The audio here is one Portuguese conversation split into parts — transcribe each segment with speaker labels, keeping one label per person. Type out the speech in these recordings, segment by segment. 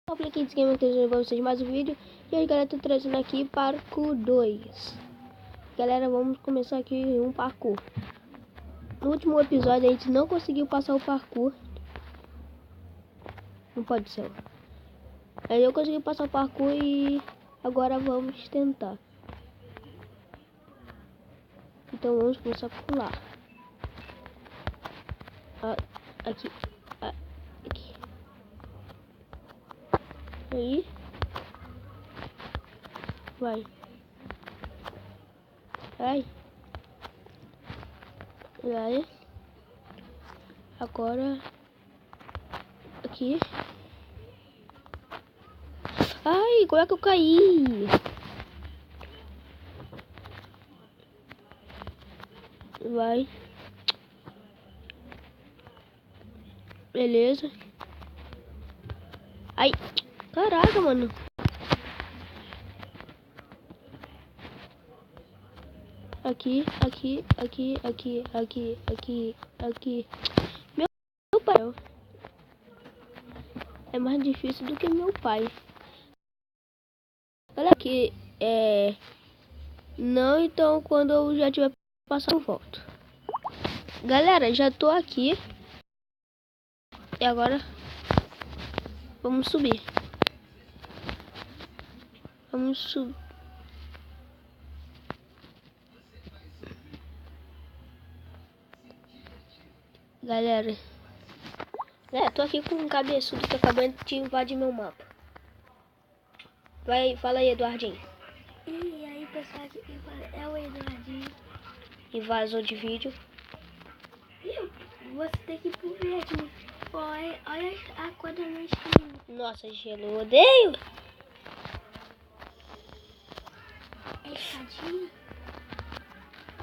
Speaker 1: Olá, aqui de Gamer, trazendo pra vocês mais um vídeo. E aí, galera, tô trazendo aqui parkour 2. Galera, vamos começar aqui um parkour. No último episódio a gente não conseguiu passar o parkour. Não pode ser. Aí eu consegui passar o parkour e agora vamos tentar. Então vamos começar a pular. Aqui. Aqui. Aí. Vai. Vai. Vai. Agora. Aqui. Ai, como é que eu caí? Vai. Beleza. Ai. Caraca, mano. Aqui. Meu pai. É mais difícil do que meu pai. Olha aqui. Não, então quando eu já tiver passado eu volto. Galera, já tô aqui. E agora vamos subir. Vamos subir. Galera, tô aqui com um cabeçudo que acabou de invadir meu mapa. Vai, fala aí, Eduardinho.
Speaker 2: E aí, pessoal, é o Eduardinho.
Speaker 1: E vazou de vídeo.
Speaker 2: Você tem que ir pro verde. Olha a cor da minha skin.
Speaker 1: Nossa, gelo, eu odeio.
Speaker 2: É escadinha?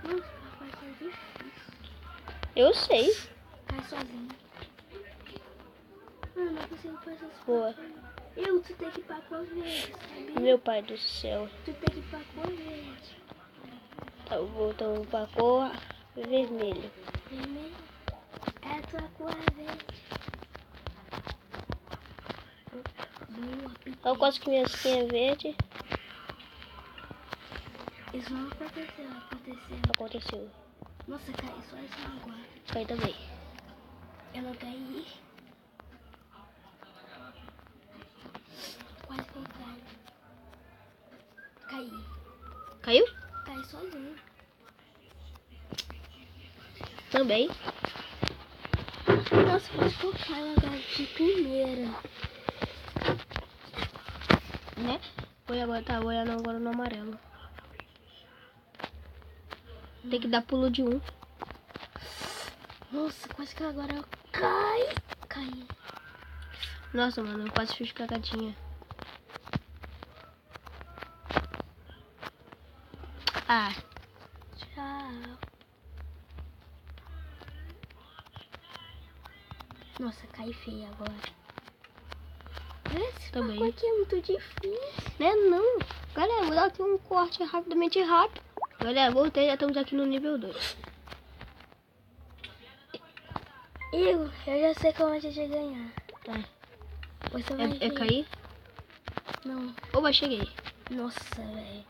Speaker 2: Nossa, vai ser difícil.
Speaker 1: Eu sei.
Speaker 2: Cai sozinho. Mano, não consigo fazer isso.
Speaker 1: Boa.
Speaker 2: Tu tem que ir pra cor verde, sabia?
Speaker 1: Meu pai do céu.
Speaker 2: Tu tem que ir pra cor verde.
Speaker 1: Tá, voltando pra cor vermelho.
Speaker 2: Vermelho? É a tua cor verde. Boa,
Speaker 1: Eu quase que minha skin é verde.
Speaker 2: Isso não aconteceu.
Speaker 1: Aconteceu.
Speaker 2: Nossa, cai sozinho agora.
Speaker 1: Cai também.
Speaker 2: Eu não caí. Quase que eu caio. Caí.
Speaker 1: Caiu?
Speaker 2: Caí sozinho.
Speaker 1: Também.
Speaker 2: Nossa, quase que eu caio agora de primeira.
Speaker 1: Né? Vou agora, tá olhando agora no amarelo. Tem que dar pulo de um.
Speaker 2: Nossa, quase que agora eu caí.
Speaker 1: Nossa, mano, eu quase fiz cagadinha. Ah,
Speaker 2: Tchau. Nossa, caí feio agora. Esse
Speaker 1: Também.
Speaker 2: parkour aqui é muito difícil.
Speaker 1: né? Não. Galera, vou dar aqui um corte rapidamente rápido. Galera, voltei, já estamos aqui no nível 2.
Speaker 2: Eu já sei como a gente vai ganhar. Você vai
Speaker 1: É
Speaker 2: ver.
Speaker 1: cair?
Speaker 2: Não.
Speaker 1: Opa, cheguei.
Speaker 2: Nossa, velho.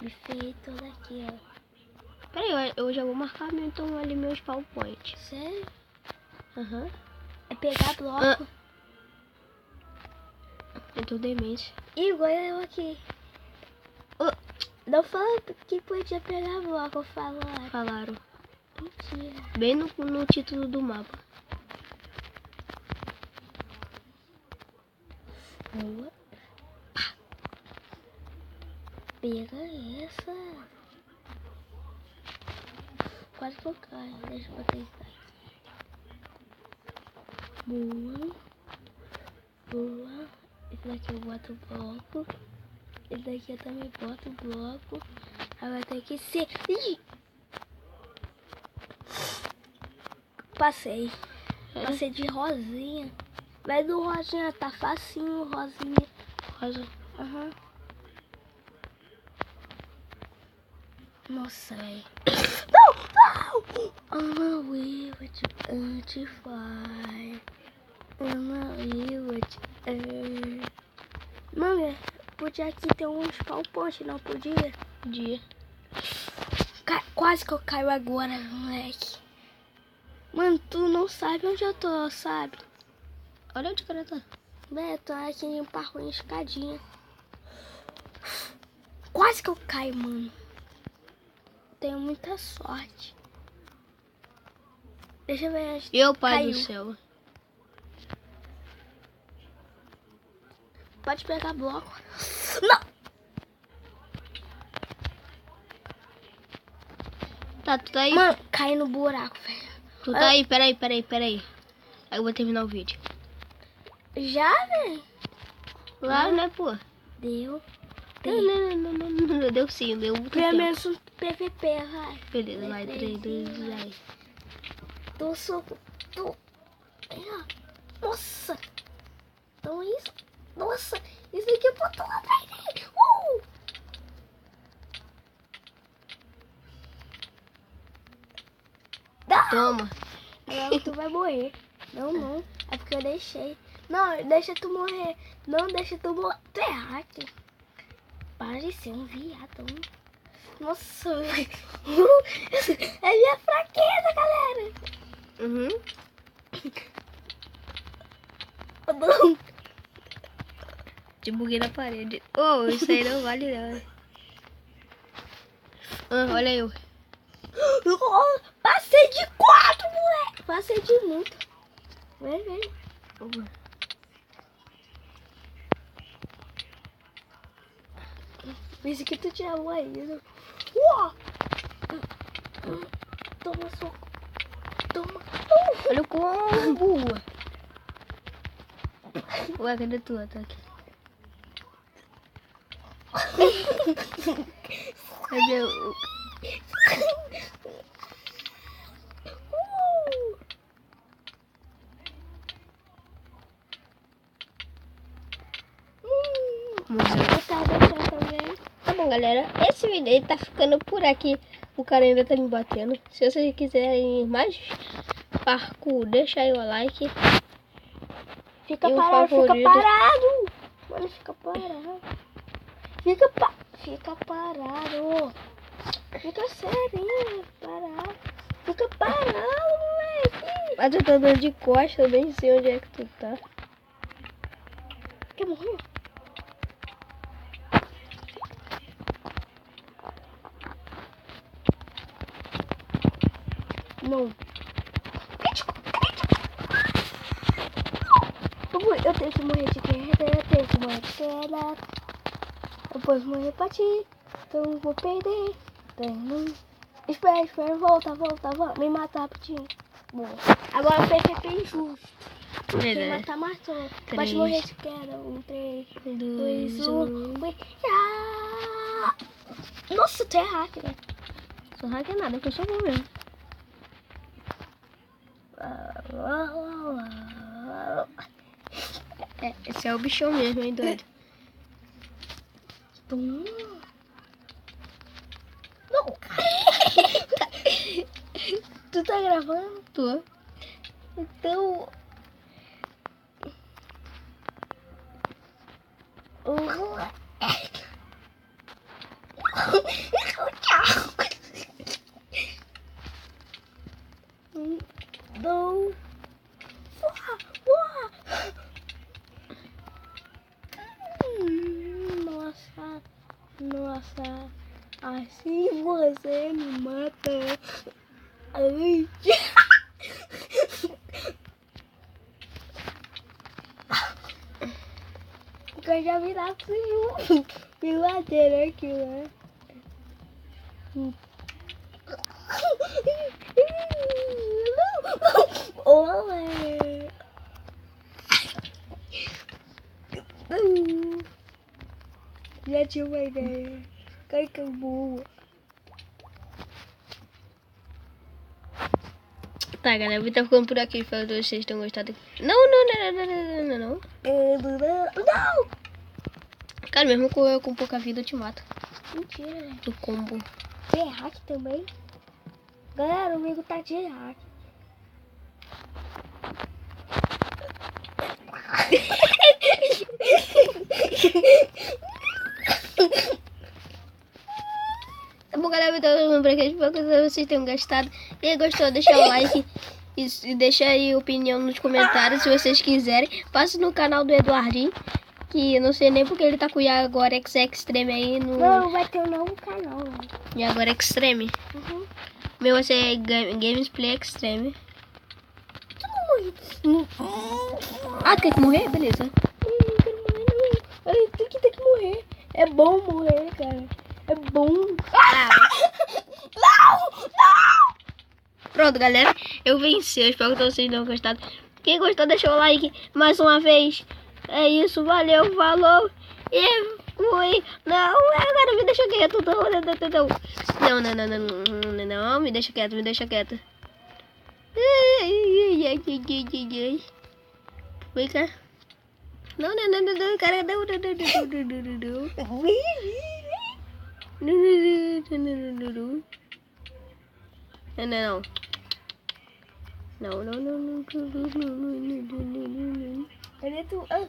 Speaker 2: Me ferrei toda aqui, ó.
Speaker 1: Pera aí, eu já vou marcar então ali meus spawn point.
Speaker 2: Sério?
Speaker 1: Aham.
Speaker 2: É pegar bloco.
Speaker 1: Eu tô demência.
Speaker 2: Igual eu aqui. Não fala que podia pegar bloco, falaram.
Speaker 1: Falaram.
Speaker 2: Mentira.
Speaker 1: Bem no título do mapa.
Speaker 2: Boa. Pega essa. Quase que eu caio. Deixa eu testar aqui. Boa. Boa. Esse daqui eu boto bloco. Esse daqui eu também boto bloco. Agora tem que ser... Ih! Passei. Passei de rosinha. Mas do rosinha tá facinho, rosinha.
Speaker 1: Rosa.
Speaker 2: Aham. Nossa, velho. Não! I'm a wee with you, anti-fire. I'm a wee with you. Mano, podia aqui ter uns palpontes, não podia?
Speaker 1: Podia.
Speaker 2: Quase que eu caio agora, moleque. Mano, tu não sabe onde eu tô, sabe?
Speaker 1: Olha onde o cara tá.
Speaker 2: Eu tô aqui em um parkour em escadinha. Quase que eu caio, mano. Tenho muita sorte. Deixa eu ver.
Speaker 1: Meu pai
Speaker 2: Caiu.
Speaker 1: do céu.
Speaker 2: Pode pegar bloco. Não!
Speaker 1: Tá, tu tá aí?
Speaker 2: Mano, cai no buraco, velho.
Speaker 1: Tu tá aí? Peraí. Aí eu vou terminar o vídeo.
Speaker 2: Já, velho?
Speaker 1: Claro, né, pô?
Speaker 2: Deu.
Speaker 1: Não, deu sim, deu muito
Speaker 2: Pelo
Speaker 1: tempo.
Speaker 2: menos um PVP, vai.
Speaker 1: Beleza, vai, 3, 2, 1.
Speaker 2: Tô soco. Tô. Nossa. Então isso. Nossa. Isso aqui eu boto lá pra ele. Não.
Speaker 1: Toma.
Speaker 2: Agora tu vai morrer. Não. É porque eu deixei. Não, deixa tu morrer. Não, deixa tu morrer. Tu é hacker. Para de ser um viadão. Nossa, é minha fraqueza, galera.
Speaker 1: Uhum.
Speaker 2: Não.
Speaker 1: Te buguei na parede. Oh, isso aí não vale não. Olha eu.
Speaker 2: Passei de 4, moleque. Passei de muito. Vem. Isso que tu tirou ainda. Toma soco. Toma.
Speaker 1: Olha o combo. Ué, cadê tu? Tá aqui. Cadê o... Tá bom, galera. Esse vídeo aí tá ficando por aqui. O cara ainda tá me batendo. Se vocês quiserem mais parkour, deixa aí o like.
Speaker 2: Fica
Speaker 1: E o
Speaker 2: parado,
Speaker 1: favorito.
Speaker 2: fica parado. Mano, fica parado. Fica parado. Fica sério, parado. Fica parado, moleque.
Speaker 1: Mas eu tô dando de costa, eu nem sei onde é que tu tá.
Speaker 2: Quer morrer? Não. Eu tenho que morrer de queda, Eu posso morrer pra ti, então eu vou perder. Espera, volta. Me matar rapidinho. Boa. Agora o PVP injusto. Quem matar, matou. Pode morrer de queda. 3, 2, 1. Nossa, tu é hacker, né?
Speaker 1: Sou hacker nada, que eu sou bom mesmo. Esse é o bichão mesmo, hein, doido?
Speaker 2: Não. Tu tá gravando?
Speaker 1: Tô.
Speaker 2: Então... Não. Nossa. Assim você me mata. Ai. Eu já vi lá me bater aqui, né? Olé. Já tinha uma ideia. Cai que boa.
Speaker 1: Tá, galera, o vídeo tá ficando por aqui. Espero que vocês tenham gostado. Não.
Speaker 2: Não!
Speaker 1: Cara, mesmo com pouca vida eu te mato.
Speaker 2: Mentira, né?
Speaker 1: Do combo.
Speaker 2: Tem hack também? Galera, o amigo tá de hack.
Speaker 1: Tá bom, galera, então por aqui, espero que vocês tenham gostado. E gostou, deixa o like e deixa aí a opinião nos comentários se vocês quiserem. Passa no canal do Eduardinho, que eu não sei nem porque ele tá com o Agora Extreme aí no...
Speaker 2: Não, vai ter um novo canal, né?
Speaker 1: E Agora Extreme.
Speaker 2: Uhum.
Speaker 1: O meu vai ser Games Play Extreme. Ah, tem que morrer? Beleza.
Speaker 2: Tem que morrer. É bom morrer, cara. É bom. Não!
Speaker 1: Pronto, galera. Eu venci. Eu espero que vocês tenham gostado. Quem gostou, deixa o like mais uma vez. É isso. Valeu, falou. E fui. Não, agora me deixa quieto. Não. Me deixa quieto. Fica. Não, cara, não. Não.
Speaker 2: Cadê tu?
Speaker 1: Não.